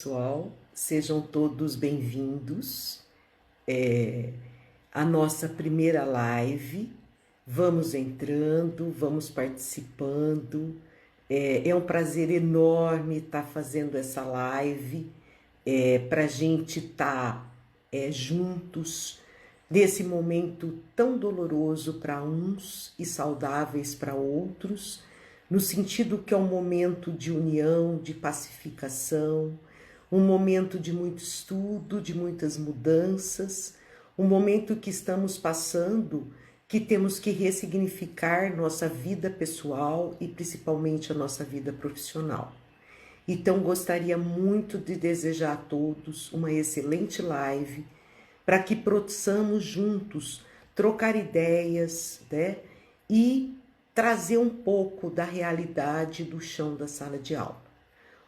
Pessoal, sejam todos bem-vindos à nossa primeira live. Vamos entrando, vamos participando. É um prazer enorme estar fazendo essa live para a gente estar juntos nesse momento tão doloroso para uns e saudáveis para outros, no sentido que é um momento de união, de pacificação, um momento de muito estudo, de muitas mudanças, um momento que estamos passando, que temos que ressignificar nossa vida pessoal e principalmente a nossa vida profissional. Então, gostaria muito de desejar a todos uma excelente live, para que possamos juntos trocar ideias, né? E trazer um pouco da realidade do chão da sala de aula.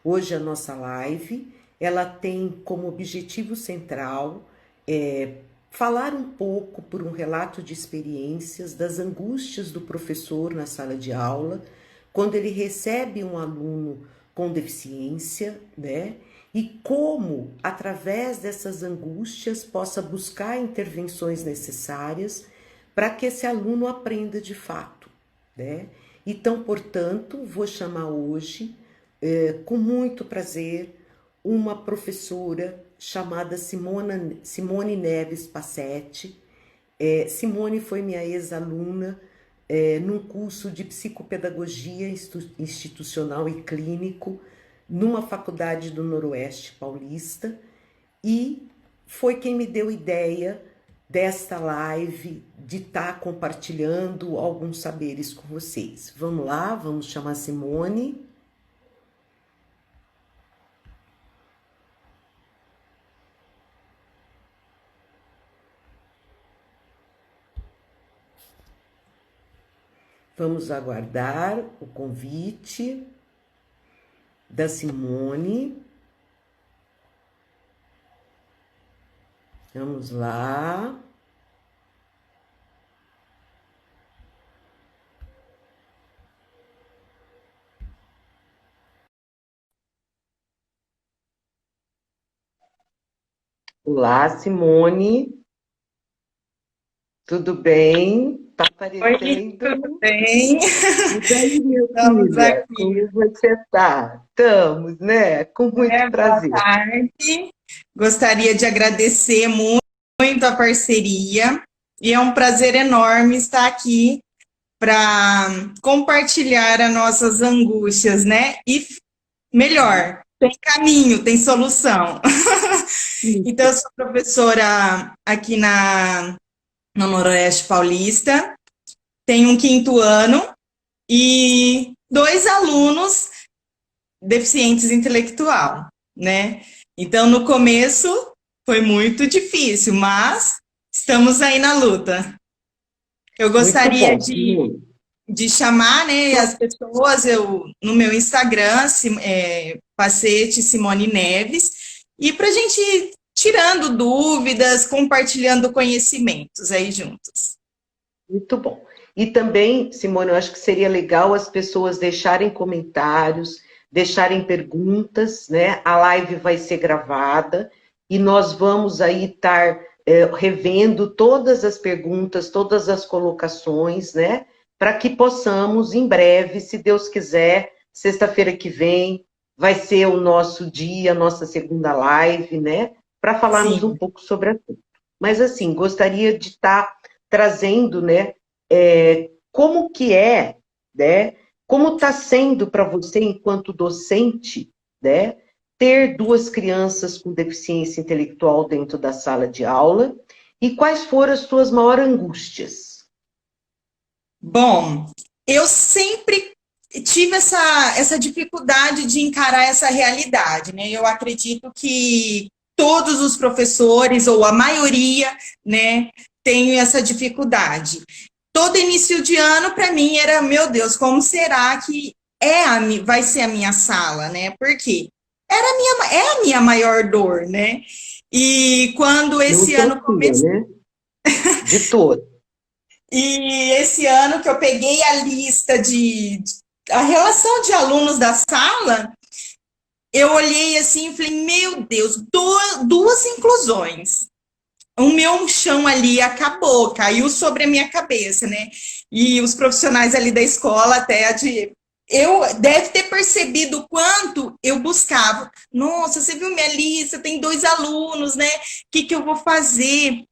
Hoje a nossa live, ela tem como objetivo central falar um pouco por um relato de experiências das angústias do professor na sala de aula, quando ele recebe um aluno com deficiência, né? E como, através dessas angústias, possa buscar intervenções necessárias para que esse aluno aprenda de fato, né? Então, portanto, vou chamar hoje, com muito prazer, uma professora chamada Simone Neves Passetti. Simone foi minha ex-aluna num curso de psicopedagogia institucional e clínico numa faculdade do Noroeste Paulista, e foi quem me deu ideia desta live, de estar compartilhando alguns saberes com vocês. Vamos lá, vamos chamar Simone. Vamos aguardar o convite da Simone. Vamos lá. Olá, Simone. Tudo bem? Tá Oi, aparecendo? tudo bem? E daí, minha Estamos filha? aqui. Como você tá? Estamos, né? Com muito Boa prazer. tarde. Gostaria de agradecer muito a parceria e é um prazer enorme estar aqui para compartilhar as nossas angústias, né? E melhor, tem caminho, tem solução. Então, eu sou professora aqui no Noroeste Paulista, tenho um quinto ano e dois alunos deficientes intelectual, né? Então, no começo foi muito difícil, mas estamos aí na luta. Eu Muito gostaria bom, de, Simone. de chamar, né, as pessoas no meu Instagram, Pacete Simone Neves, e para a gente ir tirando dúvidas, compartilhando conhecimentos aí juntos. Muito bom. E também, Simone, eu acho que seria legal as pessoas deixarem comentários, deixarem perguntas, né? A live vai ser gravada e nós vamos aí estar revendo todas as perguntas, todas as colocações, né? Para que possamos, em breve, se Deus quiser, sexta-feira que vem, vai ser o nosso dia, a nossa segunda live, né? Para falarmos um Sim. pouco sobre a tudo. Mas, assim, gostaria de estar trazendo, né, como que é, né, como está sendo para você, enquanto docente, né, ter duas crianças com deficiência intelectual dentro da sala de aula, e quais foram as suas maiores angústias? Bom, eu sempre tive essa dificuldade de encarar essa realidade, né? Eu acredito que todos os professores, ou a maioria, né, tem essa dificuldade. Todo início de ano, para mim, era, meu Deus, como será que vai ser a minha sala, né? Porque é a minha maior dor, né? E quando Não esse só ano sua, começou, né? De todos. e esse ano que eu peguei a lista a relação de alunos da sala, eu olhei assim e falei, meu Deus, duas inclusões. O meu chão ali acabou, caiu sobre a minha cabeça, né? E os profissionais ali da escola até eu deve ter percebido o quanto eu buscava. Nossa, você viu minha lista? Tem 2 alunos, né? O que eu vou fazer?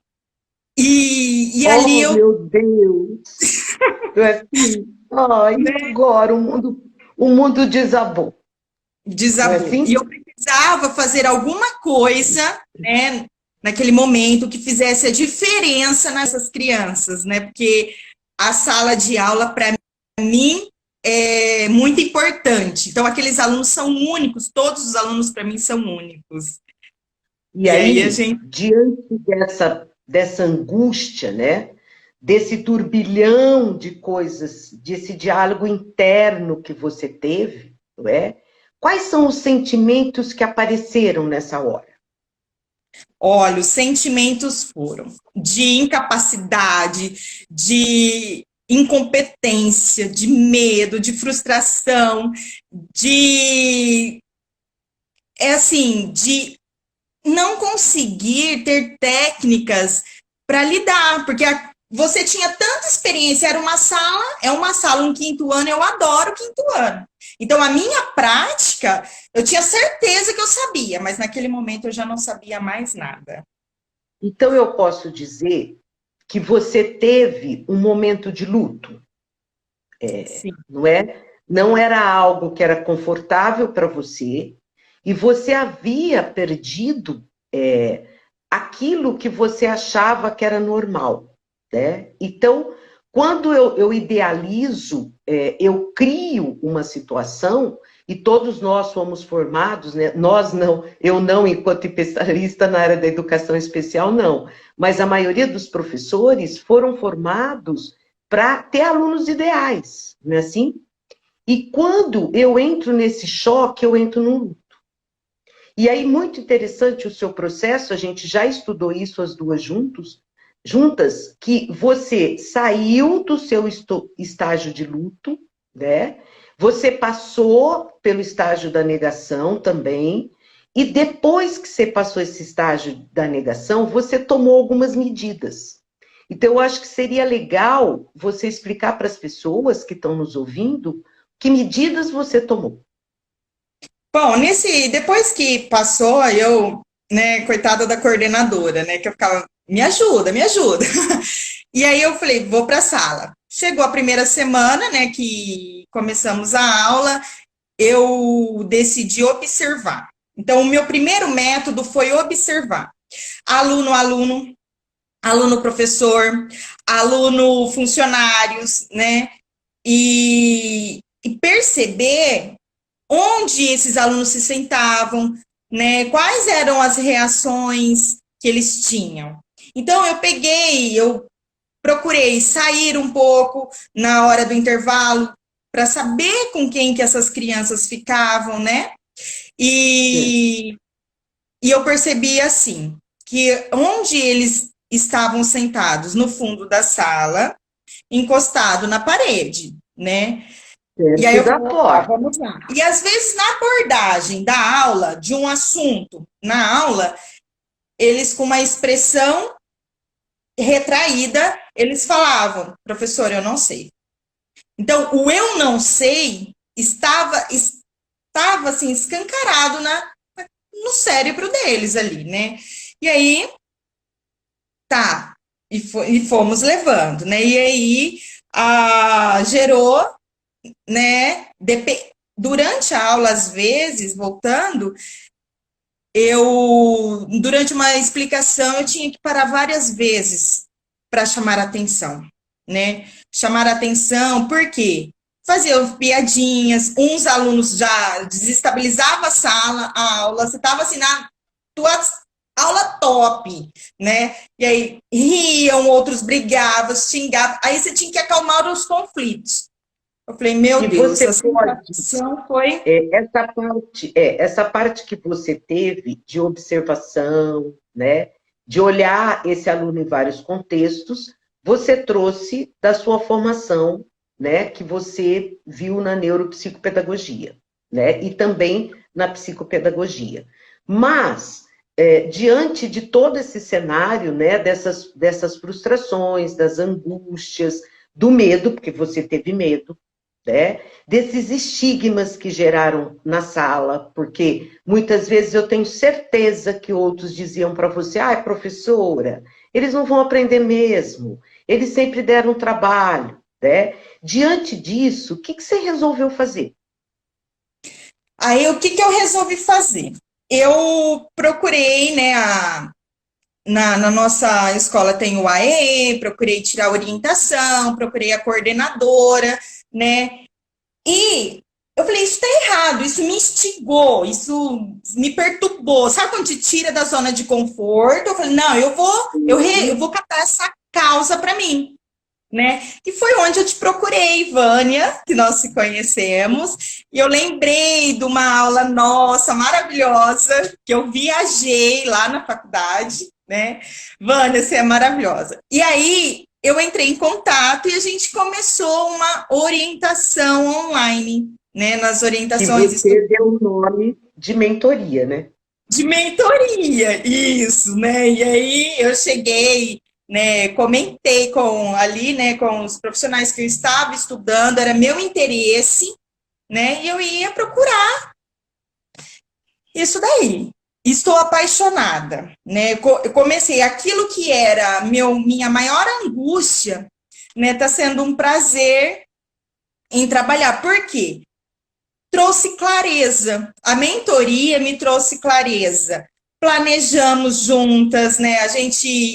E ali Oh, eu, meu Deus! Assim, e né, agora o mundo desabou, não é desabou. E assim? eu precisava fazer alguma coisa, né, naquele momento que fizesse a diferença nessas crianças, né? Porque a sala de aula, para mim, é muito importante. Então, aqueles alunos são únicos, todos os alunos, para mim, são únicos. E E aí a aí, gente. diante dessa angústia, né? Desse turbilhão de coisas, desse diálogo interno que você teve, não é? Quais são os sentimentos que apareceram nessa hora? Olha, os sentimentos foram de incapacidade, de incompetência, de medo, de frustração, de assim, de não conseguir ter técnicas para lidar, porque você tinha tanta experiência, é uma sala, um quinto ano, eu adoro quinto ano. Então, a minha prática, eu tinha certeza que eu sabia, mas naquele momento eu já não sabia mais nada. Então, eu posso dizer que você teve um momento de luto, Sim. não é? Não era algo que era confortável para você, e você havia perdido aquilo que você achava que era normal, né? Então, quando eu idealizo, eu crio uma situação, e todos nós fomos formados, né? Nós não, eu não, enquanto especialista na área da educação especial, não, mas a maioria dos professores foram formados para ter alunos ideais, não é assim? E quando eu entro nesse choque, eu entro num. E aí, muito interessante o seu processo, a gente já estudou isso as duas juntas, que você saiu do seu estágio de luto, né? Você passou pelo estágio da negação também, e depois que você passou esse estágio da negação, você tomou algumas medidas. Então, eu acho que seria legal você explicar para as pessoas que estão nos ouvindo que medidas você tomou. Bom, depois que passou, eu, né, coitada da coordenadora, né, que eu ficava, me ajuda, me ajuda. E aí eu falei, vou para a sala. Chegou a primeira semana, né, que começamos a aula, eu decidi observar. Então, o meu primeiro método foi observar. Aluno, aluno, aluno, professor, aluno, funcionários, né, e perceber onde esses alunos se sentavam, né? Quais eram as reações que eles tinham. Então eu procurei sair um pouco na hora do intervalo para saber com quem que essas crianças ficavam, né? Sim. E, e eu percebi assim que onde eles estavam sentados no fundo da sala, encostado na parede, né? E aí Perto eu da falei, opa, porta. vamos lá. E às vezes na abordagem da aula, de um assunto na aula, eles com uma expressão retraída, eles falavam, professor, eu não sei. Então, o eu não sei estava assim escancarado no cérebro deles ali, né? E aí, tá, e fomos levando, né? E aí gerou, né? Durante a aula, às vezes, voltando, durante uma explicação, eu tinha que parar várias vezes para chamar a atenção, né? Chamar a atenção, por quê? Faziam piadinhas, uns alunos já desestabilizavam a sala, a aula, você estava assim na tua aula top, né? E aí riam, outros brigavam, xingavam, aí você tinha que acalmar os conflitos. Eu falei, meu E Deus, você a pode, sensação foi. essa parte que você teve de observação, né, de olhar esse aluno em vários contextos, você trouxe da sua formação, né, que você viu na neuropsicopedagogia, né, e também na psicopedagogia. Mas, diante de todo esse cenário, né, dessas frustrações, das angústias, do medo, porque você teve medo, né, desses estigmas que geraram na sala, porque muitas vezes eu tenho certeza que outros diziam para você, professora, eles não vão aprender mesmo, eles sempre deram trabalho, né? Diante disso, o que você resolveu fazer? Aí, o que eu resolvi fazer? Eu procurei, né, na nossa escola tem o AE, procurei tirar orientação, procurei a coordenadora, né, e eu falei, isso está errado, isso me instigou, isso me perturbou. Sabe quando te tira da zona de conforto? Eu falei, não, eu vou catar essa causa para mim, né? E foi onde eu te procurei, Vânia, que nós se conhecemos, e eu lembrei de uma aula nossa maravilhosa, que eu viajei lá na faculdade, né? Vânia, você é maravilhosa. E aí eu entrei em contato e a gente começou uma orientação online, né? Nas Que orientações você deu o nome de mentoria, né? de mentoria, isso, né? E aí eu cheguei, né, comentei com ali, né, com os profissionais que eu estava estudando, era meu interesse, né? E eu ia procurar isso daí. Estou apaixonada, né? Eu comecei aquilo que era minha maior angústia, né? Tá sendo um prazer em trabalhar. Por quê? Trouxe clareza. A mentoria me trouxe clareza. Planejamos juntas, né?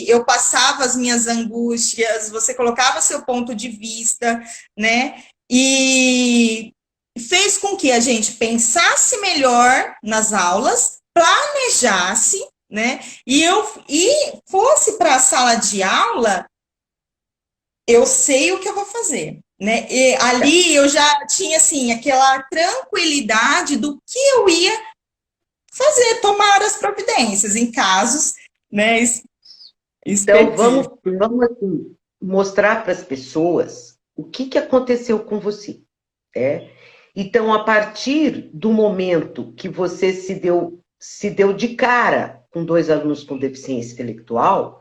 Eu passava as minhas angústias, você colocava seu ponto de vista, né? E fez com que a gente pensasse melhor nas aulas, planejasse, né? E fosse para a sala de aula, eu sei o que eu vou fazer, né? E ali eu já tinha assim aquela tranquilidade do que eu ia fazer, tomar as providências em casos, né, Então, vamos, específicos. vamos assim, mostrar para as pessoas o que aconteceu com você. Né? Então, a partir do momento que você se deu de cara com dois alunos com deficiência intelectual,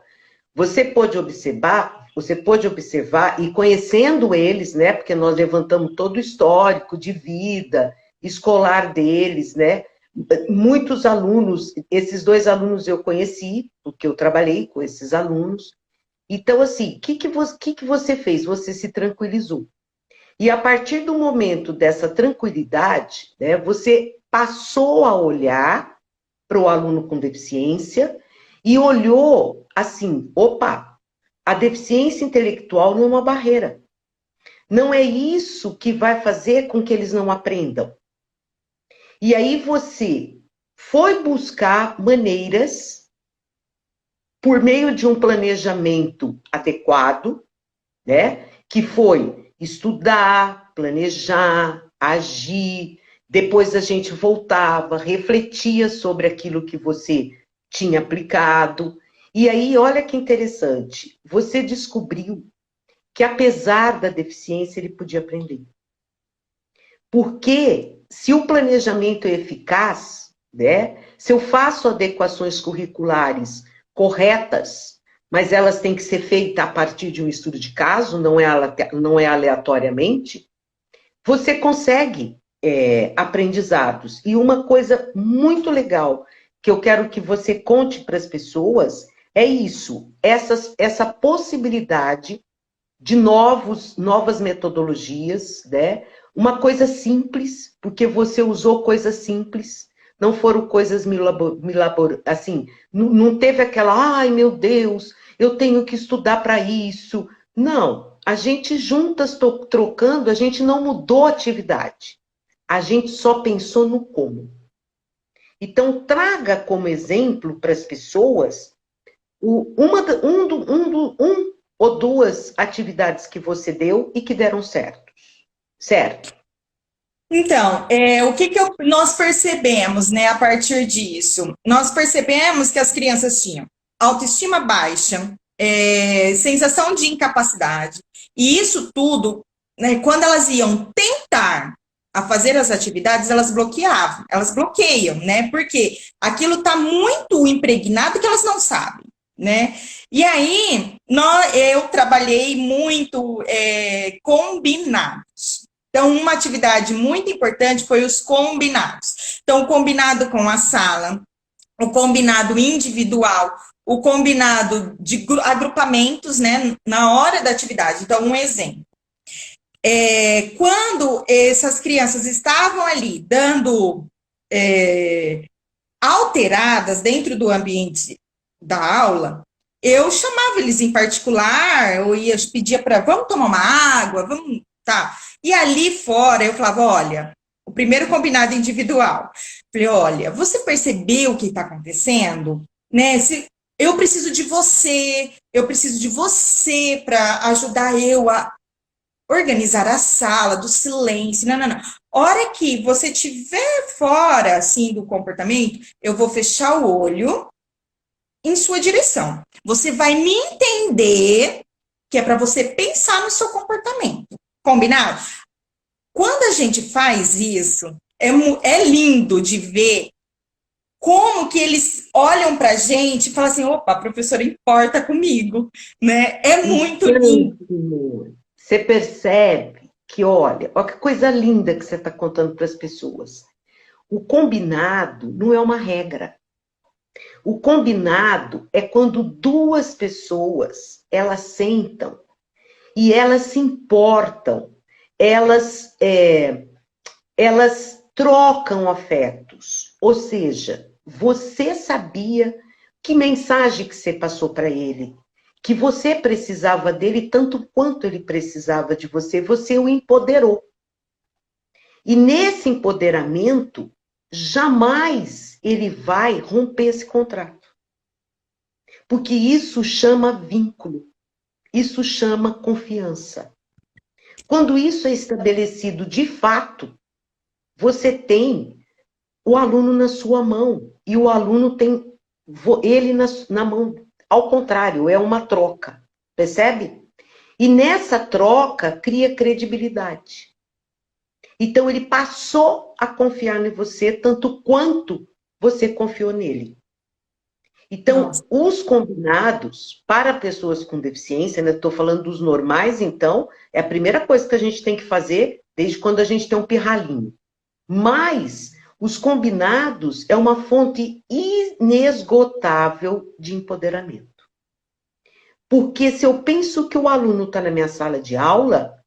você pôde observar, e conhecendo eles, né? Porque nós levantamos todo o histórico de vida escolar deles, né? Muitos alunos, esses dois alunos eu conheci, porque eu trabalhei com esses alunos. Então, assim, o que você fez? Você se tranquilizou. E a partir do momento dessa tranquilidade, né, você passou a olhar para o aluno com deficiência e olhou assim, opa, a deficiência intelectual não é uma barreira. Não é isso que vai fazer com que eles não aprendam. E aí você foi buscar maneiras, por meio de um planejamento adequado, né? Que foi estudar, planejar, agir. Depois a gente voltava, refletia sobre aquilo que você tinha aplicado. E aí, olha que interessante, você descobriu que apesar da deficiência, ele podia aprender. Porque se o planejamento é eficaz, né, se eu faço adequações curriculares corretas, mas elas têm que ser feitas a partir de um estudo de caso, não é aleatoriamente, você consegue aprendizados. E uma coisa muito legal que eu quero que você conte para as pessoas é isso, essa possibilidade de novas metodologias, né? Uma coisa simples, porque você usou coisas simples, não foram coisas assim, não teve aquela, ai meu Deus, eu tenho que estudar para isso. Não, a gente juntas trocando, a gente não mudou a atividade, a gente só pensou no como. Então, traga como exemplo para as pessoas um ou duas atividades que você deu e que deram certo. Certo? Então, o que nós percebemos, né, a partir disso? Nós percebemos que as crianças tinham autoestima baixa, sensação de incapacidade, e isso tudo, né, quando elas iam tentar a fazer as atividades, elas bloqueavam, elas bloqueiam, né? Porque aquilo está muito impregnado que elas não sabem, né? E aí, eu trabalhei muito combinados. Então, uma atividade muito importante foi os combinados. Então, o combinado com a sala, o combinado individual, o combinado de agrupamentos, né, na hora da atividade. Então, um exemplo. Quando essas crianças estavam ali dando alteradas dentro do ambiente da aula, eu chamava eles em particular, eu ia pedia para, vamos tomar uma água, vamos, tá. E ali fora eu falava, olha, o primeiro combinado individual. Falei, olha, você percebeu o que está acontecendo? Né? Eu preciso de você para ajudar eu a organizar a sala, do silêncio, não. Hora que você estiver fora, assim, do comportamento, eu vou fechar o olho em sua direção. Você vai me entender que é para você pensar no seu comportamento. Combinado? Quando a gente faz isso, é lindo de ver como que eles olham para a gente e falam assim, opa, a professora importa comigo, né? É muito lindo. Você percebe que, olha que coisa linda que você está contando para as pessoas. O combinado não é uma regra. O combinado é quando duas pessoas, elas sentam e elas se importam, elas trocam afetos. Ou seja, você sabia que mensagem que você passou para ele, que você precisava dele tanto quanto ele precisava de você, você o empoderou. E nesse empoderamento, jamais ele vai romper esse contrato. Porque isso chama vínculo, isso chama confiança. Quando isso é estabelecido de fato, você tem o aluno na sua mão e o aluno tem ele na mão. Ao contrário, é uma troca, percebe? E nessa troca cria credibilidade. Então ele passou a confiar em você tanto quanto você confiou nele. Então, os combinados para pessoas com deficiência, né? Estou falando dos normais, então, é a primeira coisa que a gente tem que fazer desde quando a gente tem um pirralhinho. Mas os combinados é uma fonte inesgotável de empoderamento. Porque se eu penso que o aluno está na minha sala de aula,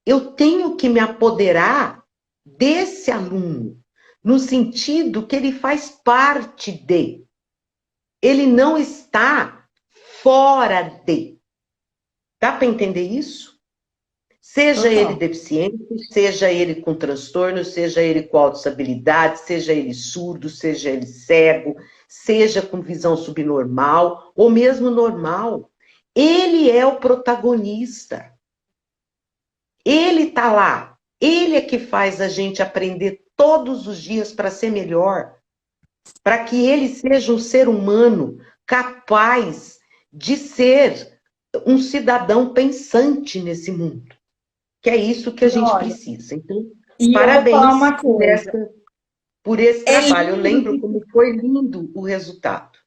eu tenho que me apoderar desse aluno, no sentido que ele faz parte de. Ele não está fora de. Dá para entender isso? Seja ele deficiente, seja ele com transtorno, seja ele com autossabilidade, seja ele surdo, seja ele cego, seja com visão subnormal, ou mesmo normal. Ele é o protagonista. Ele está lá. Ele é que faz a gente aprender todos os dias para ser melhor. Para que ele seja um ser humano capaz de ser um cidadão pensante nesse mundo. Que é isso que a gente precisa. Então, parabéns por esse trabalho. Eu lembro como foi lindo o resultado.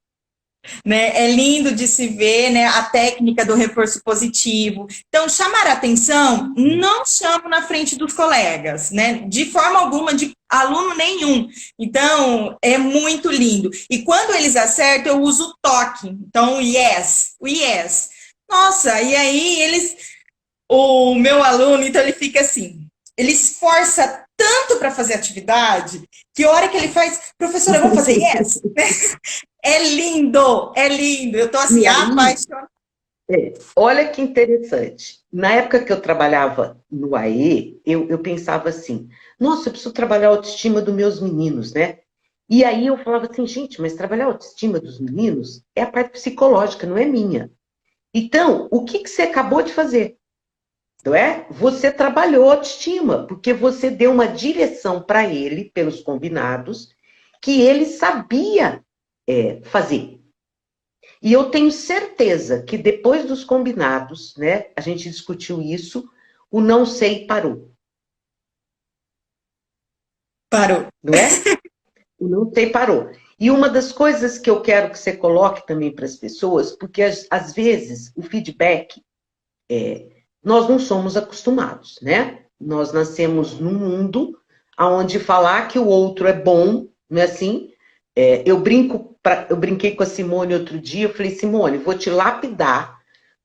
Né? É lindo de se ver, né, a técnica do reforço positivo. Então, chamar a atenção, não chamo na frente dos colegas, né? De forma alguma, de aluno nenhum. Então, é muito lindo. E quando eles acertam, eu uso o toque. Então, o yes. Nossa, e aí o meu aluno, então ele fica assim, ele esforça tanto para fazer atividade, que a hora que ele faz, professora, vamos fazer yes? É lindo, eu tô assim, apaixonada. Olha que interessante. Na época que eu trabalhava no AE, eu pensava assim, nossa, eu preciso trabalhar a autoestima dos meus meninos, né? E aí eu falava assim, gente, mas trabalhar a autoestima dos meninos é a parte psicológica, não é minha. Então, o que você acabou de fazer? Não é? Você trabalhou a autoestima, porque você deu uma direção para ele, pelos combinados, que ele sabia fazer. E eu tenho certeza que depois dos combinados, né, a gente discutiu isso, o não sei parou. Parou. não é? O não sei parou. E uma das coisas que eu quero que você coloque também para as pessoas, porque às vezes o feedback, nós não somos acostumados, né? Nós nascemos num mundo onde falar que o outro é bom, não é assim? Eu brinquei com a Simone outro dia, eu falei, Simone, vou te lapidar,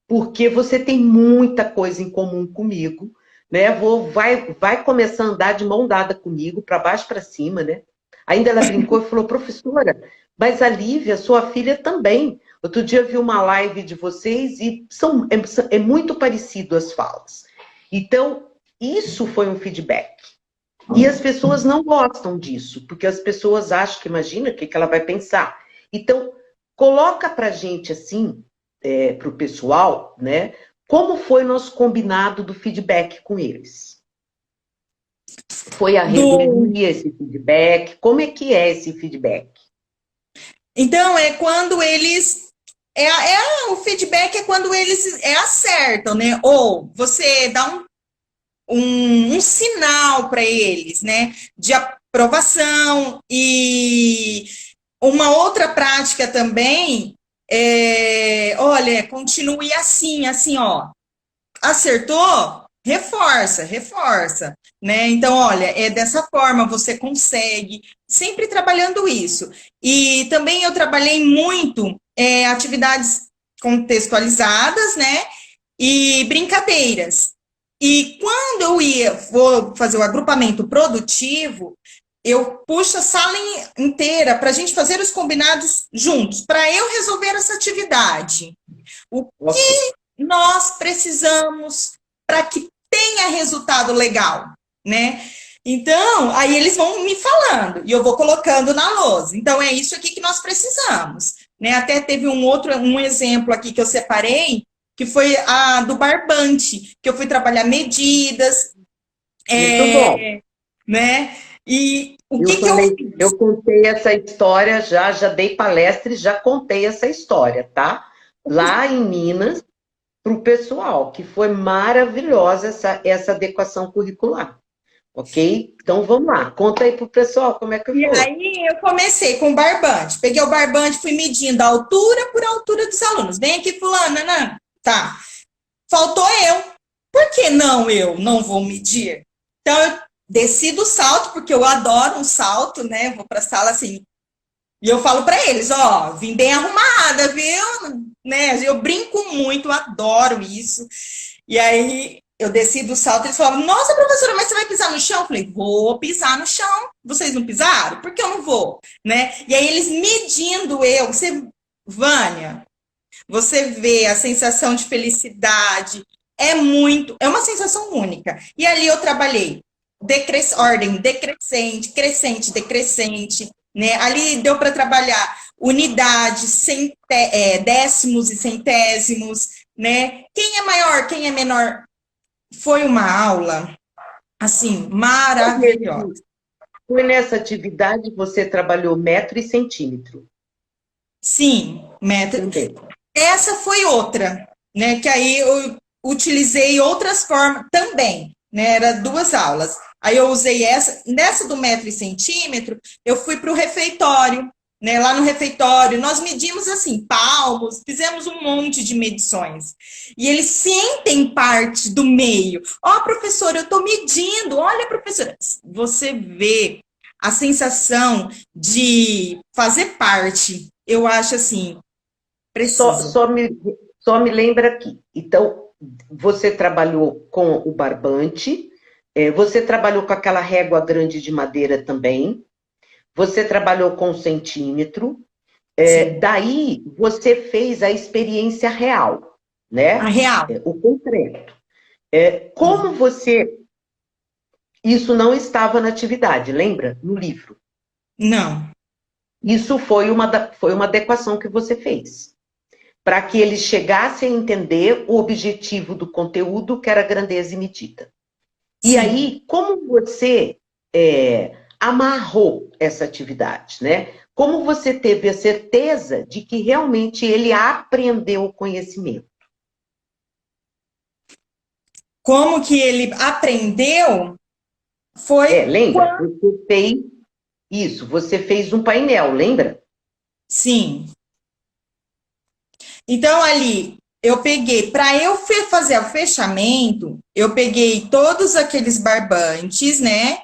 porque você tem muita coisa em comum comigo, né? Vai começar a andar de mão dada comigo, para baixo para cima, né? Ainda ela brincou e falou, professora, mas a Lívia, sua filha também. Outro dia eu vi uma live de vocês e é muito parecido as falas. Então, isso foi um feedback. E as pessoas não gostam disso, porque as pessoas acham que, imagina, o que ela vai pensar. Então, coloca pra gente assim, para o pessoal, né? Como foi o nosso combinado do feedback com eles? Foi a revelia esse feedback? Como é que é esse feedback? Então, é quando eles. O feedback é quando eles acertam, né? Ou você dá um sinal para eles, né? De aprovação. E uma outra prática também olha, continue assim, assim, ó. Acertou? Reforça, reforça, né? Então, olha, é dessa forma você consegue, sempre trabalhando isso. E também eu trabalhei muito atividades contextualizadas, né? E brincadeiras. E quando vou fazer o agrupamento produtivo, eu puxo a sala inteira para a gente fazer os combinados juntos, para eu resolver essa atividade. O que nós precisamos para que tenha resultado legal, né? Então, aí eles vão me falando e eu vou colocando na lousa. Então, é isso aqui que nós precisamos, né? Até teve um exemplo aqui que eu separei, que foi a do barbante, que eu fui trabalhar medidas, Muito bom. né? E o Eu que eu também, fiz? eu contei essa história já dei palestra e já contei essa história, tá? Lá em Minas, para o pessoal, que foi maravilhosa essa adequação curricular, ok? Então vamos lá, conta aí para o pessoal como é que E foi. aí eu comecei com o barbante. Peguei o barbante, fui medindo a altura por altura dos alunos. Vem aqui, fulana, né? Tá. Faltou eu. Por que não eu não vou medir? Então eu desci do salto, porque eu adoro um salto, né? Vou para a sala assim. E eu falo para eles, ó, vim bem arrumada, viu? Né? Eu brinco muito, adoro isso. E aí eu desci do salto e eles falavam, nossa, professora, mas você vai pisar no chão? Eu falei, vou pisar no chão. Vocês não pisaram? Por que eu não vou? Né? E aí eles medindo Vânia, você vê a sensação de felicidade, é uma sensação única. E ali eu trabalhei ordem decrescente, crescente, decrescente, né? Ali deu para trabalhar unidades, décimos e centésimos, né? Quem é maior, quem é menor? Foi uma aula, assim, maravilhosa. Foi nessa atividade você trabalhou metro e centímetro. Sim, metro. Também. Essa foi outra, né? Que aí eu utilizei outras formas também, né? Era duas aulas. Aí eu usei nessa do metro e centímetro, eu fui para o refeitório, né? Lá no refeitório, nós medimos assim, palmos, fizemos um monte de medições. E eles sentem parte do meio. Ó, oh, professora, eu estou medindo. Olha, professora, você vê a sensação de fazer parte. Eu acho assim, precisa. Só me lembra aqui. Então, você trabalhou com o barbante, você trabalhou com aquela régua grande de madeira também, você trabalhou com centímetro, daí você fez a experiência real, A né? real. O concreto. Como você... Isso não estava na atividade, lembra? No livro. Não. Isso foi uma adequação que você fez, para que eles chegassem a entender o objetivo do conteúdo, que era grandeza e medida. E aí, como você amarrou essa atividade, né? Como você teve a certeza de que realmente ele aprendeu o conhecimento? Como que ele aprendeu? Foi Lembra? quando... Você fez isso, você fez um painel, lembra? Sim. Então, ali, eu peguei, para eu fazer o fechamento, eu peguei todos aqueles barbantes, né?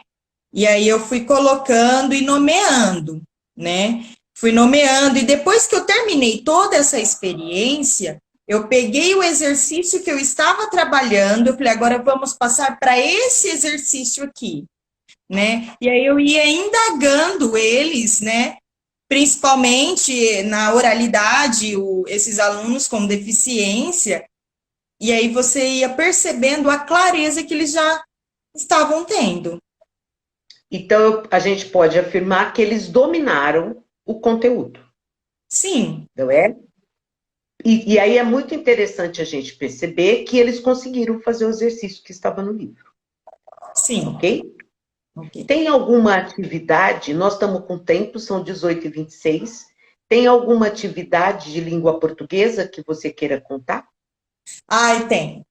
E aí eu fui colocando e nomeando, né? Fui nomeando, e depois que eu terminei toda essa experiência, eu peguei o exercício que eu estava trabalhando, eu falei, agora vamos passar para esse exercício aqui, né? E aí eu ia indagando eles, né? Principalmente na oralidade, esses alunos com deficiência, e aí você ia percebendo a clareza que eles já estavam tendo. Então, a gente pode afirmar que eles dominaram o conteúdo, Sim, não é? E aí é muito interessante a gente perceber que eles conseguiram fazer o exercício que estava no livro, sim. ok? Ok. Tem alguma atividade, nós estamos com tempo, são 18h26, tem alguma atividade de língua portuguesa que você queira contar? Ai, tem.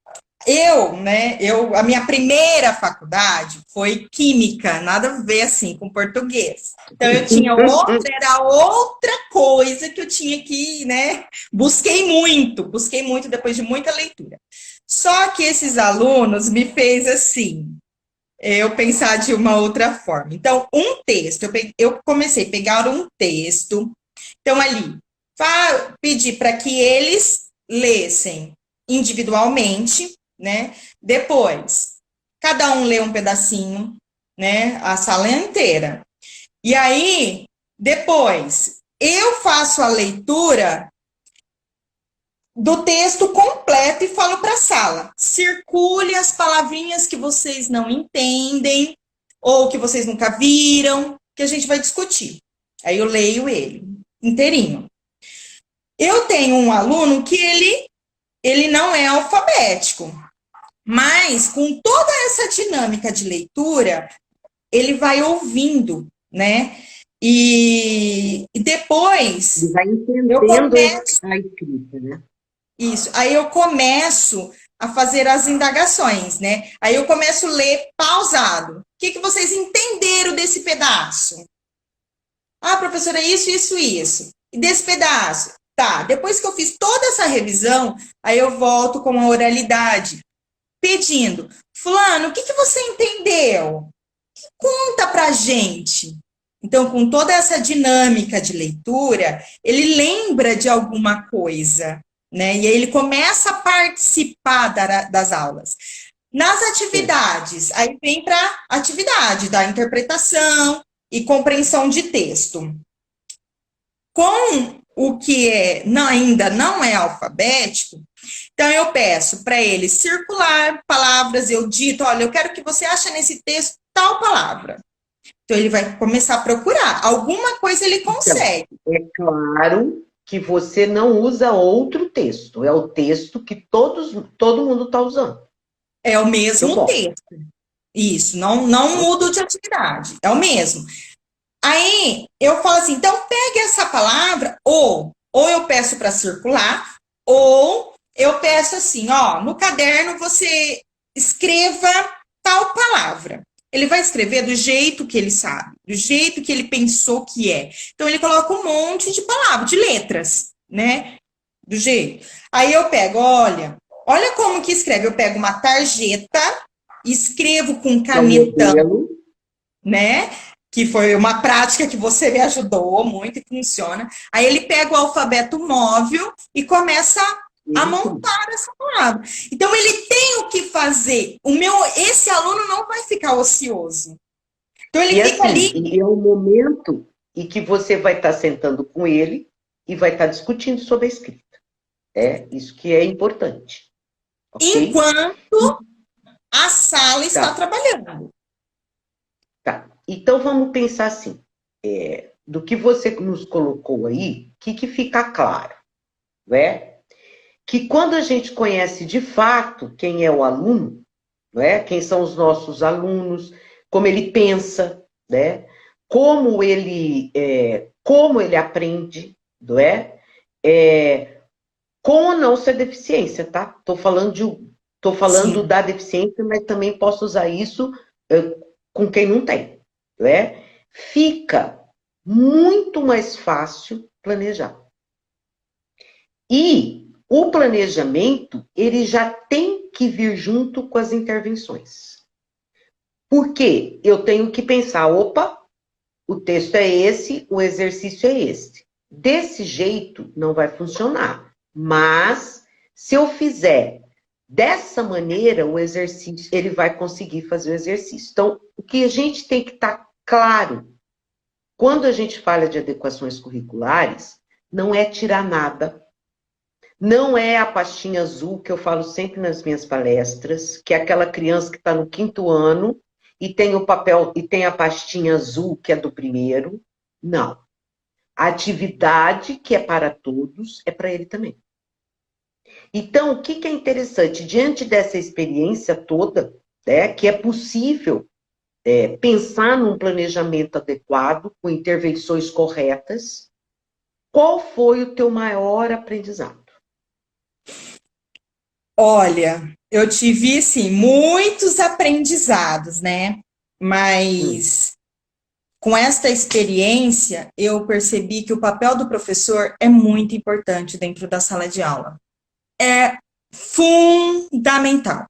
A minha primeira faculdade foi química, nada a ver assim com português. Então eu tinha era outra coisa que eu tinha que, né? Busquei muito depois de muita leitura. Só que esses alunos me fez assim, eu pensar de uma outra forma. Então, um texto, eu comecei a pegar um texto, então ali, pedi para que eles lessem individualmente, né? Depois, cada um lê um pedacinho, né? A sala inteira. E aí, depois, eu faço a leitura do texto completo e falo para a sala. Circule as palavrinhas que vocês não entendem ou que vocês nunca viram, que a gente vai discutir. Aí eu leio ele inteirinho. Eu tenho um aluno que ele não é alfabético, mas com toda essa dinâmica de leitura, ele vai ouvindo, né? E depois Ele vai eu entendendo começo a escrita, né? isso. Aí eu começo a fazer as indagações, né? Aí eu começo a ler pausado. O que vocês entenderam desse pedaço? Ah, professora, isso, isso, isso. E desse pedaço? Tá, depois que eu fiz toda essa revisão, aí eu volto com a oralidade, pedindo, fulano, o que você entendeu? Conta pra gente. Então, com toda essa dinâmica de leitura, ele lembra de alguma coisa, né? E aí ele começa a participar das aulas. Nas atividades, aí vem para atividade da interpretação e compreensão de texto. Com o que ainda não é alfabético, então eu peço para ele circular palavras, eu dito, olha, eu quero que você ache nesse texto tal palavra. Então ele vai começar a procurar. Alguma coisa ele Então, consegue. é claro que você não usa outro texto, é o texto que todo mundo está usando. É o Eu mesmo gosto. texto. Isso, não mudo de atividade. É o mesmo. Aí eu falo assim, então pegue essa palavra, ou eu peço para circular, ou eu peço assim, ó, no caderno você escreva tal palavra. Ele vai escrever do jeito que ele sabe, do jeito que ele pensou que é. Então ele coloca um monte de palavras, de letras, né? Do jeito. Aí eu pego, olha como que escreve. Eu pego uma tarjeta, escrevo com É o canetão, modelo. né? Que foi uma prática que você me ajudou muito e funciona. Aí ele pega o alfabeto móvel e começa a montar essa palavra. Então ele tem o que fazer. Esse aluno não vai ficar ocioso. Então ele E fica assim, ali. e é o momento em que você vai estar sentando com ele e vai estar discutindo sobre a escrita. É isso que é importante. Ok? Enquanto a sala está Tá, trabalhando. tá. Então vamos pensar assim. Do que você nos colocou aí, o que fica claro? Né? Que quando a gente conhece de fato quem é o aluno, né? Quem são os nossos alunos, como ele pensa, né? Como ele aprende, não é? Com ou não ser deficiência, tá? Tô falando Sim, da deficiência, mas também posso usar isso com quem não tem, né? Fica muito mais fácil planejar. E o planejamento, ele já tem que vir junto com as intervenções. Porque eu tenho que pensar, opa, o texto é esse, o exercício é esse. Desse jeito não vai funcionar. Mas se eu fizer dessa maneira, o exercício, ele vai conseguir fazer o exercício. Então, o que a gente tem que estar claro, quando a gente fala de adequações curriculares, não é tirar nada, não é a pastinha azul que eu falo sempre nas minhas palestras, que é aquela criança que está no 5º ano e tem o papel e tem a pastinha azul que é do 1º. Não. A atividade que é para todos é para ele também. Então, o que é interessante? Diante dessa experiência toda, né, que é possível pensar num planejamento adequado, com intervenções corretas, qual foi o teu maior aprendizado? Olha, eu tive, sim, muitos aprendizados, né? Mas com esta experiência, eu percebi que o papel do professor é muito importante dentro da sala de aula. É fundamental.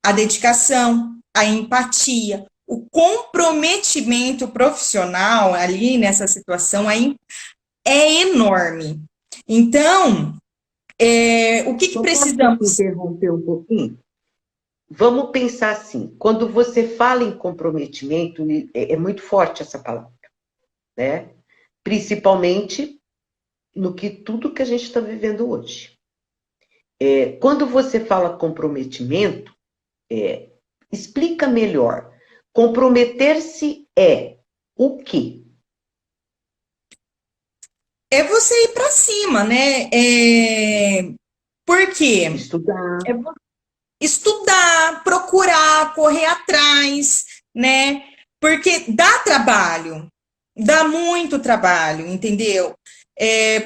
A dedicação, a empatia, o comprometimento profissional ali nessa situação é enorme. Então, o que precisamos? Posso interromper um pouquinho? Vamos pensar assim, quando você fala em comprometimento, é muito forte essa palavra, né? Principalmente no que tudo que a gente está vivendo hoje. Quando você fala comprometimento, explica melhor. Comprometer-se é o quê? É você ir para cima, né? Por quê? Estudar. Estudar, procurar, correr atrás, né? Porque dá trabalho, dá muito trabalho, entendeu?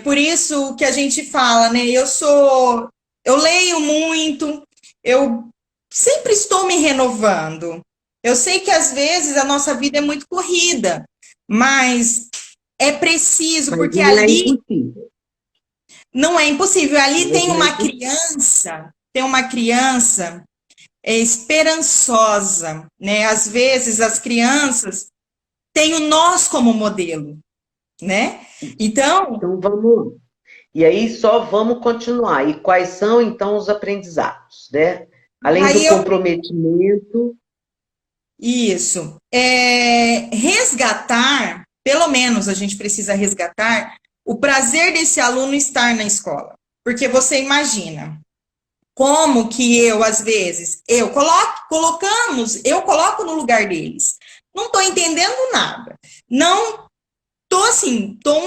Por isso que a gente fala, né? Eu leio muito, eu sempre estou me renovando. Eu sei que às vezes a nossa vida é muito corrida, mas é preciso, Mas porque não é ali impossível. não é impossível. Ali Mas tem não é uma impossível. criança esperançosa, né? Às vezes as crianças têm o nós como modelo, né? Então, Vamos. E aí só vamos continuar. E quais são, então, os aprendizados, né? Além do aí comprometimento. isso, resgatar, pelo menos a gente precisa resgatar o prazer desse aluno estar na escola. Porque você imagina, como que eu, às vezes, eu coloco no lugar deles. Não estou entendendo nada. Não estou assim, estou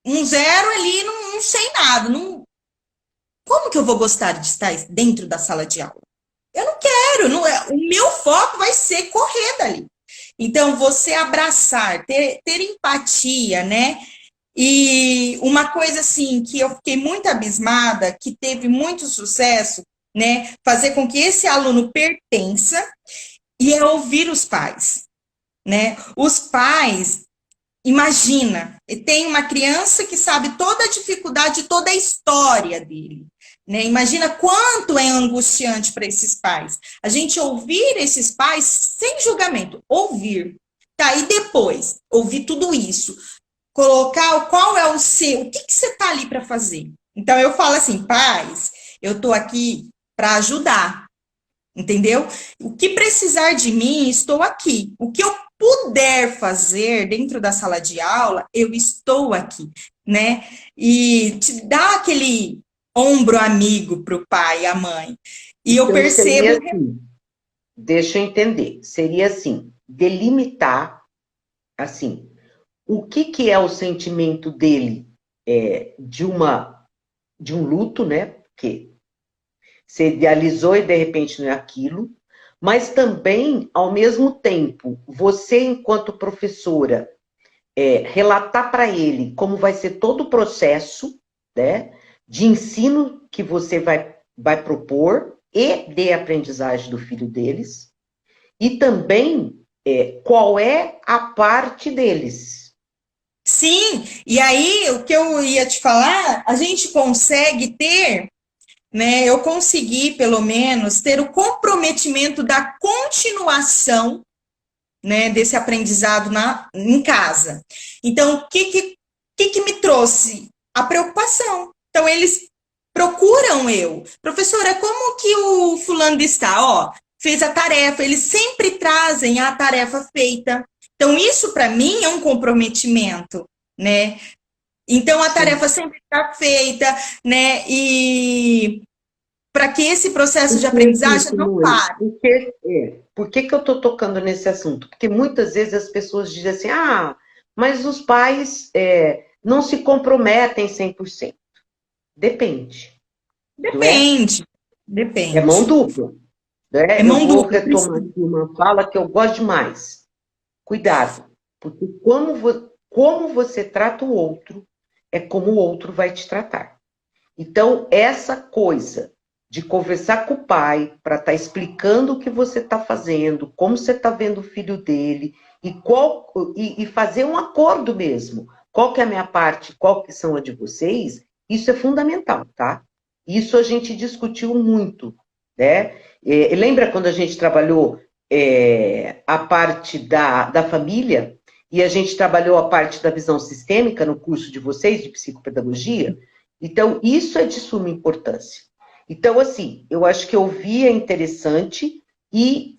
um zero ali, não sei nada. Como que eu vou gostar de estar dentro da sala de aula? Eu não quero, o meu foco vai ser correr dali. Então, você abraçar, ter empatia, né? E uma coisa assim que eu fiquei muito abismada, que teve muito sucesso, né? Fazer com que esse aluno pertença e é ouvir os pais, né? Os pais, imagina, tem uma criança que sabe toda a dificuldade, toda a história dele, né? Imagina quanto é angustiante para esses pais. A gente ouvir esses pais sem julgamento, ouvir, tá? E depois ouvir tudo isso, colocar qual é o que você está ali para fazer. Então eu falo assim, pais, eu estou aqui para ajudar, entendeu? O que precisar de mim, estou aqui. O que eu puder fazer dentro da sala de aula, eu estou aqui, né? E te dá aquele ombro amigo para o pai e a mãe. E eu Então, seria percebo. assim, deixa eu entender, seria assim, delimitar, assim, o que é o sentimento dele de um luto, né? Porque você idealizou e de repente não é aquilo, mas também, ao mesmo tempo, você, enquanto professora, relatar para ele como vai ser todo o processo, né, de ensino que você vai propor e de aprendizagem do filho deles, e também qual é a parte deles. Sim, e aí o que eu ia te falar, a gente consegue ter, né? Eu consegui, pelo menos, ter o comprometimento da continuação, né, desse aprendizado em casa. Então, o que me trouxe? A preocupação. Então, eles procuram eu. Professora, como que o fulano está? Ó, fez a tarefa. Eles sempre trazem a tarefa feita. Então, isso para mim é um comprometimento, né? Então, a tarefa sempre está feita, né? E para que esse processo de Por que, assim, aprendizagem não Simone? pare. Por que que eu estou tocando nesse assunto? Porque muitas vezes as pessoas dizem assim, mas os pais não se comprometem 100%. Depende, não é? Depende, É mão depende. dupla, É né? Eu mão vou dupla, retomar precisa. aqui uma fala que eu gosto demais. Cuidado, porque como você trata o outro, é como o outro vai te tratar. Então, essa coisa de conversar com o pai para estar explicando o que você está fazendo, como você está vendo o filho dele, e fazer um acordo mesmo. Qual que é a minha parte, qual que são a de vocês, isso é fundamental, tá? Isso a gente discutiu muito, né? Lembra quando a gente trabalhou a parte da família e a gente trabalhou a parte da visão sistêmica no curso de vocês, de psicopedagogia? Então, isso é de suma importância. Então, assim, eu acho que ouvir é interessante e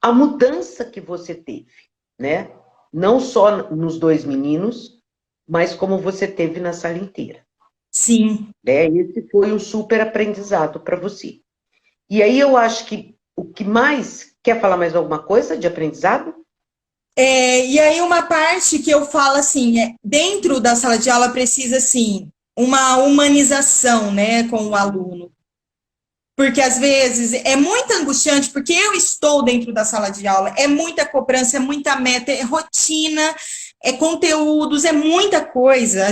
a mudança que você teve, né? Não só nos dois meninos, mas como você teve na sala inteira. Sim. Né? Esse foi um super aprendizado para você. E aí eu acho que o que mais... Quer falar mais alguma coisa de aprendizado? E aí uma parte que eu falo assim, dentro da sala de aula precisa assim uma humanização, né, com o aluno. Porque às vezes é muito angustiante, porque eu estou dentro da sala de aula, é muita cobrança, é muita meta, é rotina, é conteúdos, é muita coisa.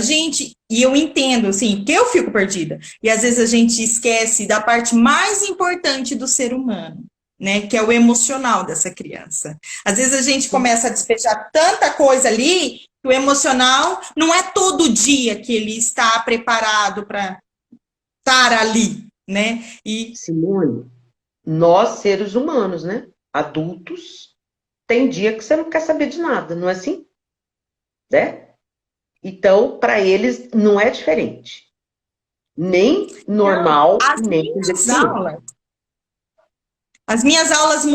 E eu entendo, assim, que eu fico perdida. E às vezes a gente esquece da parte mais importante do ser humano, né, que é o emocional dessa criança. Às vezes a gente começa a despejar tanta coisa ali, que o emocional não é todo dia que ele está preparado para estar ali, né? E Simone, nós, seres humanos, né? Adultos, tem dia que você não quer saber de nada, não é assim? Né? Então, para eles, não é diferente. Nem não, normal, nem com deficiente. as minhas aulas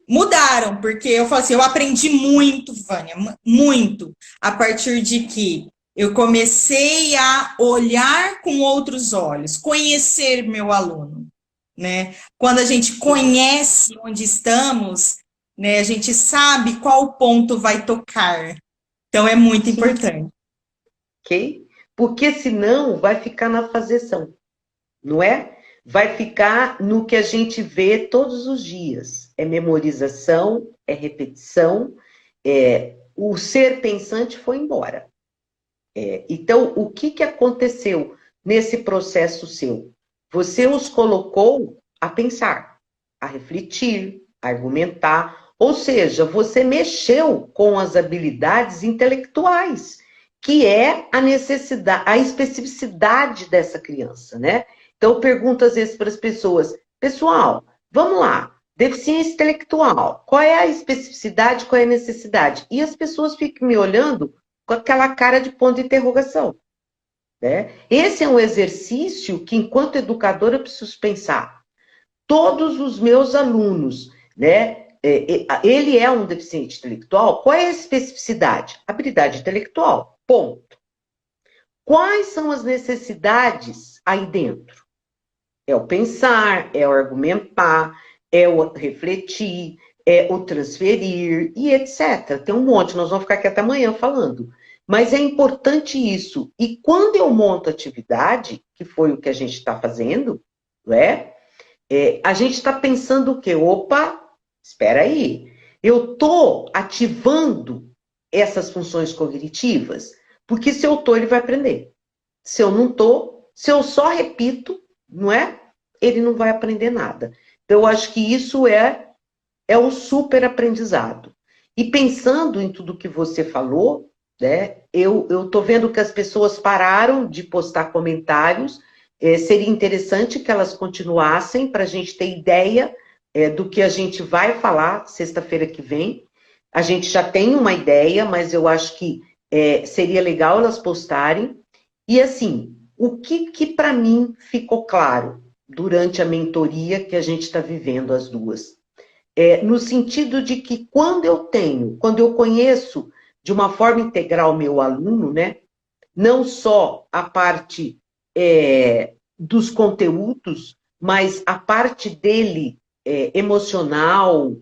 mudaram, porque eu falo assim, eu aprendi muito, Vânia, muito, a partir de que eu comecei a olhar com outros olhos, conhecer meu aluno, né? Quando a gente conhece onde estamos, né, a gente sabe qual ponto vai tocar. Então é muito Sim, importante. ok? Porque senão vai ficar na fazeção, não é? Vai ficar no que a gente vê todos os dias. É memorização, é repetição, o ser pensante foi embora. Então, o que aconteceu nesse processo seu? Você os colocou a pensar, a refletir, a argumentar, ou seja, você mexeu com as habilidades intelectuais, que é a necessidade, a especificidade dessa criança, né? Então, eu pergunto às vezes para as pessoas, pessoal, vamos lá, deficiência intelectual, qual é a especificidade, qual é a necessidade? E as pessoas ficam me olhando com aquela cara de ponto de interrogação. Né? Esse é um exercício que, enquanto educadora, eu preciso pensar. Todos os meus alunos, né? Ele é um deficiente intelectual? Qual é a especificidade? Habilidade intelectual, ponto. Quais são as necessidades aí dentro? É o pensar, é o argumentar, é o refletir, é o transferir e etc. Tem um monte, nós vamos ficar aqui até amanhã falando. Mas é importante isso. E quando eu monto atividade, que foi o que a gente está fazendo, não é? A gente está pensando o quê? Opa, espera aí. Eu estou ativando essas funções cognitivas, porque se eu estou, ele vai aprender. Se eu não estou, se eu só repito, não é? Ele não vai aprender nada. Então, eu acho que isso é um super aprendizado. E pensando em tudo que você falou, né, eu estou vendo que as pessoas pararam de postar comentários. Seria interessante que elas continuassem para a gente ter ideia do que a gente vai falar sexta-feira que vem. A gente já tem uma ideia, mas eu acho que seria legal elas postarem. E assim, o que para mim ficou claro durante a mentoria que a gente está vivendo as duas? No sentido de que quando eu conheço de uma forma integral meu aluno, né, não só a parte dos conteúdos, mas a parte dele emocional,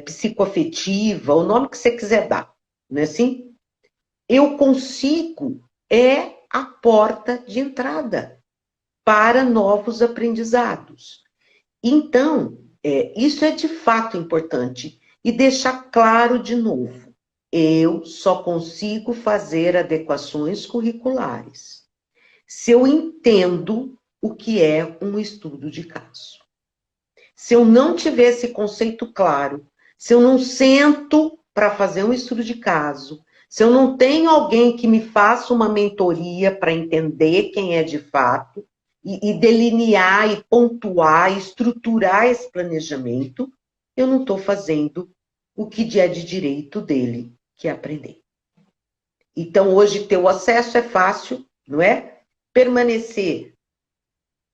psicoafetiva, o nome que você quiser dar, não é assim? Eu consigo a porta de entrada para novos aprendizados. Então, isso é de fato importante. E deixar claro de novo, eu só consigo fazer adequações curriculares se eu entendo o que é um estudo de caso. Se eu não tiver esse conceito claro, se eu não sento para fazer um estudo de caso, se eu não tenho alguém que me faça uma mentoria para entender quem é de fato, e delinear, e pontuar, e estruturar esse planejamento, eu não estou fazendo o que é de direito dele, que é aprender. Então, hoje, ter o acesso é fácil, não é? Permanecer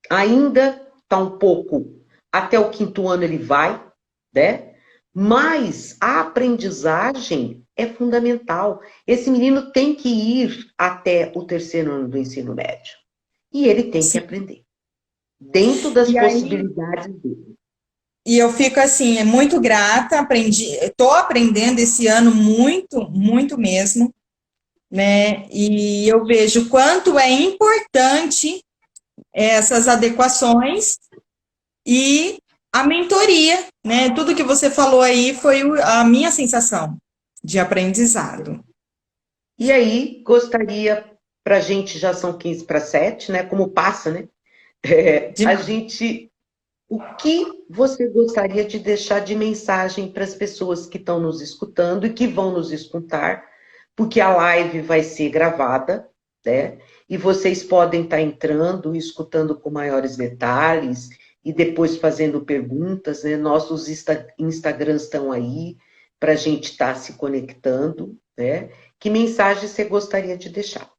ainda está um pouco, até o 5º ano ele vai, né? Mas a aprendizagem é fundamental. Esse menino tem que ir até o 3º ano do ensino médio. E ele tem que aprender, dentro das E aí, possibilidades dele. e eu fico assim, muito grata, estou aprendendo esse ano muito, muito mesmo, né? E eu vejo quanto é importante essas adequações e a mentoria, né? Tudo que você falou aí foi a minha sensação de aprendizado. E aí, gostaria, para a gente, já são 15 para 7, né? Como passa, né? A gente, o que você gostaria de deixar de mensagem para as pessoas que estão nos escutando e que vão nos escutar, porque a live vai ser gravada, né? E vocês podem estar entrando, escutando com maiores detalhes e depois fazendo perguntas, né? Nossos Instagrams estão aí para a gente estar se conectando, né? Que mensagem você gostaria de deixar?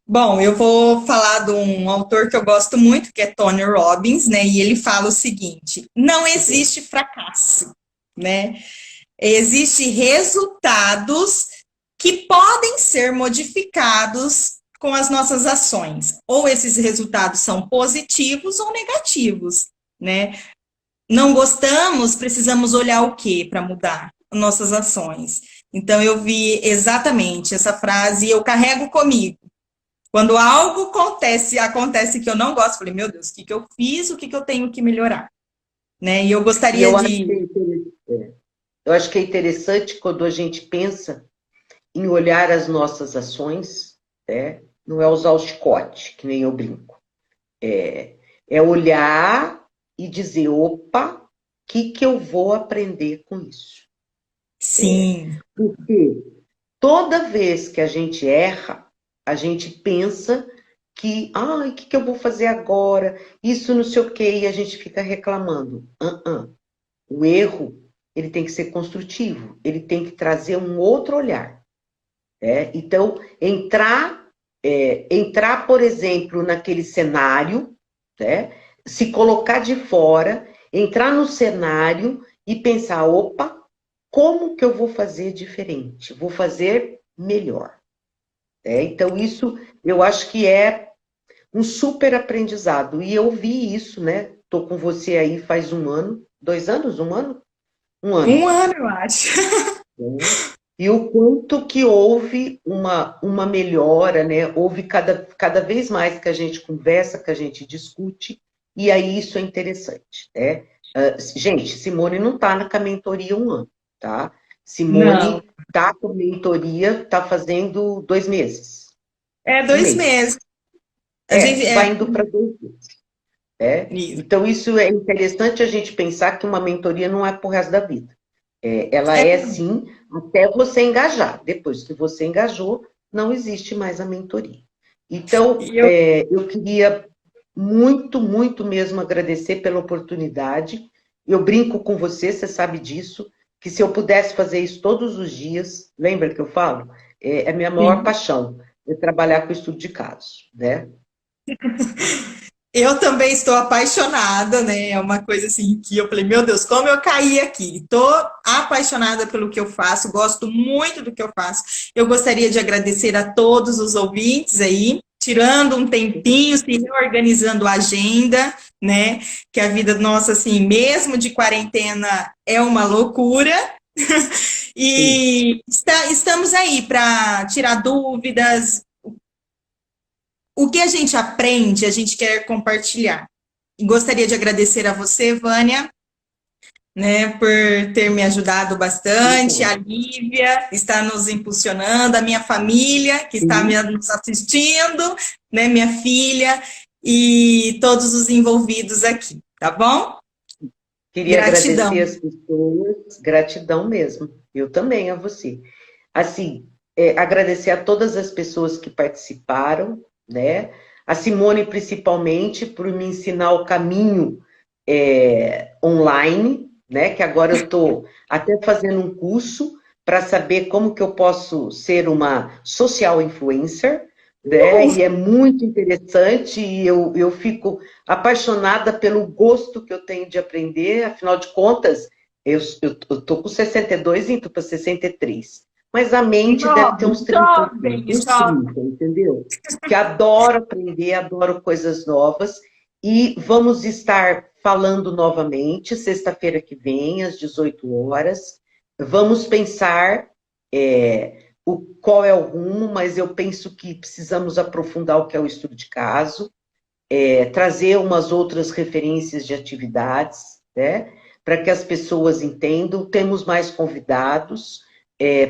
Bom, eu vou falar de um autor que eu gosto muito, que é Tony Robbins, né? E ele fala o seguinte: não existe fracasso, né? Existem resultados que podem ser modificados com as nossas ações. Ou esses resultados são positivos ou negativos, né? Não gostamos, precisamos olhar o que para mudar nossas ações. Então, eu vi exatamente essa frase e eu carrego comigo. Quando algo acontece que eu não gosto, eu falei, meu Deus, o que eu fiz, o que eu tenho que melhorar? Né? E eu E gostaria de... eu acho que é interessante quando a gente pensa em olhar as nossas ações, né? Não é usar o chicote, que nem eu brinco. É olhar e dizer, opa, o que eu vou aprender com isso? Sim. Porque toda vez que a gente erra, a gente pensa que, ai, o que eu vou fazer agora? Isso não sei o quê, e a gente fica reclamando. O erro, ele tem que ser construtivo, ele tem que trazer um outro olhar. Então, entrar, por exemplo, naquele cenário, né? Se colocar de fora, entrar no cenário e pensar, opa, como que eu vou fazer diferente? Vou fazer melhor. Então, isso eu acho que é um super aprendizado. E eu vi isso, né? Estou com você aí faz 1 ano, 2 anos, 1 ano? 1 ano. 1 ano, eu acho. E o quanto que houve uma melhora, né? Houve cada vez mais que a gente conversa, que a gente discute, e aí isso é interessante, né? Gente, Simone não está na mentoria 1 ano, tá? Não. Simone está com mentoria, está fazendo 2 meses. É 1 2 mês. meses. A gente, Vai indo para 2 meses. né? Isso. Então, isso é interessante a gente pensar que uma mentoria não é pro resto da vida. Ela É, é, sim, até você engajar. Depois que você engajou, não existe mais a mentoria. Então, e eu, eu queria muito, muito mesmo agradecer pela oportunidade. Eu brinco com você, você sabe disso, que se eu pudesse fazer isso todos os dias, lembra que eu falo? É a minha maior sim. paixão, é trabalhar com estudo de casos, né? Eu também estou apaixonada, né? É uma coisa assim que eu falei, meu Deus, como eu caí aqui. Estou apaixonada pelo que eu faço, gosto muito do que eu faço. Eu gostaria de agradecer a todos os ouvintes aí, tirando um tempinho, se reorganizando a agenda, né? Que a vida nossa, assim, mesmo de quarentena, é uma loucura. Sim. E estamos aí para tirar dúvidas. O que a gente aprende, a gente quer compartilhar. E gostaria de agradecer a você, Vânia, né, por ter me ajudado bastante, Então, a Lívia está nos impulsionando, a minha família que está sim. nos assistindo, né, minha filha e todos os envolvidos aqui, tá bom? Queria agradecer Gratidão. as pessoas, gratidão mesmo. Eu também a você. Assim, agradecer a todas as pessoas que participaram, né? A Simone, principalmente, por me ensinar o caminho online, né? Que agora eu estou até fazendo um curso para saber como que eu posso ser uma social influencer, né? E é muito interessante e eu fico apaixonada pelo gosto que eu tenho de aprender, afinal de contas, eu estou com 62 e indo para 63. Mas a mente deve ter uns Jovem, 30 aqui, jovem, uns jovem. 30, entendeu? Que adoro aprender, adoro coisas novas. E vamos estar falando novamente, sexta-feira que vem, às 18 horas. Vamos pensar qual é o rumo, mas eu penso que precisamos aprofundar o que é o estudo de caso, trazer umas outras referências de atividades, né? Para que as pessoas entendam. Temos mais convidados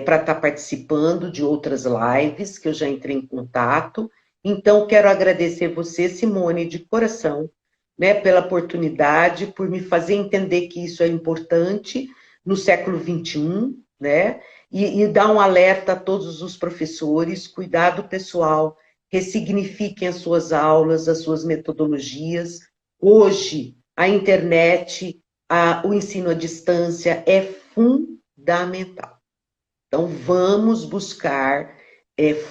para estar participando de outras lives, que eu já entrei em contato. Então, quero agradecer você, Simone, de coração, né, pela oportunidade, por me fazer entender que isso é importante no século XXI, né? E dar um alerta a todos os professores, cuidado pessoal, ressignifiquem as suas aulas, as suas metodologias. Hoje, a internet, o ensino à distância é fundamental. Então, vamos buscar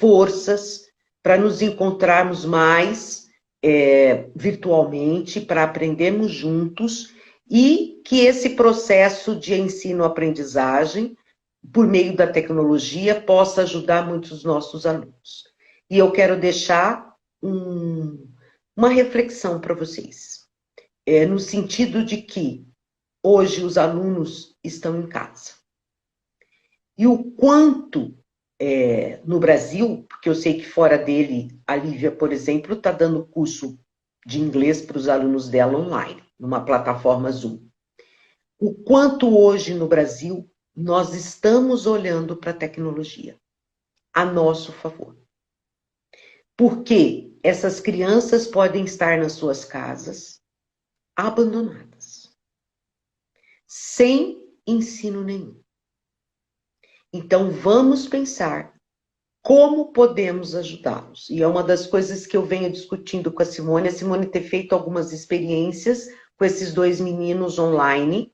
forças para nos encontrarmos mais virtualmente, para aprendermos juntos e que esse processo de ensino-aprendizagem, por meio da tecnologia, possa ajudar muitos nossos alunos. E eu quero deixar uma reflexão para vocês, no sentido de que hoje os alunos estão em casa. E o quanto no Brasil, porque eu sei que fora dele, a Lívia, por exemplo, está dando curso de inglês para os alunos dela online, numa plataforma Zoom. O quanto hoje no Brasil nós estamos olhando para a tecnologia a nosso favor. Porque essas crianças podem estar nas suas casas, abandonadas, sem ensino nenhum. Então, vamos pensar como podemos ajudá-los. E é uma das coisas que eu venho discutindo com a Simone ter feito algumas experiências com esses dois meninos online,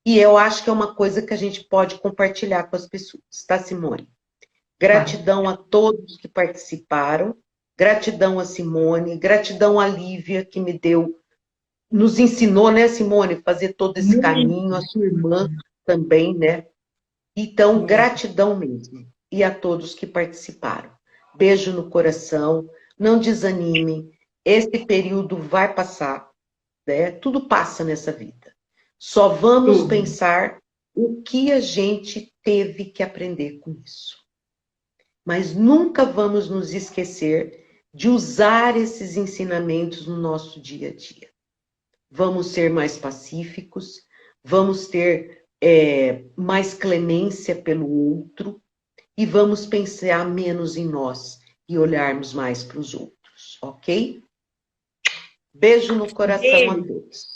e eu acho que é uma coisa que a gente pode compartilhar com as pessoas, tá, Simone? Tá. Gratidão a todos que participaram, gratidão a Simone, gratidão a Lívia, que nos ensinou, né, Simone, fazer todo esse caminho, a Muito, sua irmã também, né? Então, muito. gratidão mesmo. E a todos que participaram. Beijo no coração, não desanimem, esse período vai passar, né? Tudo passa nessa vida. Só vamos Tudo. pensar o que a gente teve que aprender com isso. Mas nunca vamos nos esquecer de usar esses ensinamentos no nosso dia a dia. Vamos ser mais pacíficos, vamos ter mais clemência pelo outro e vamos pensar menos em nós e olharmos mais para os outros, ok? Beijo no coração a Beijo. todos.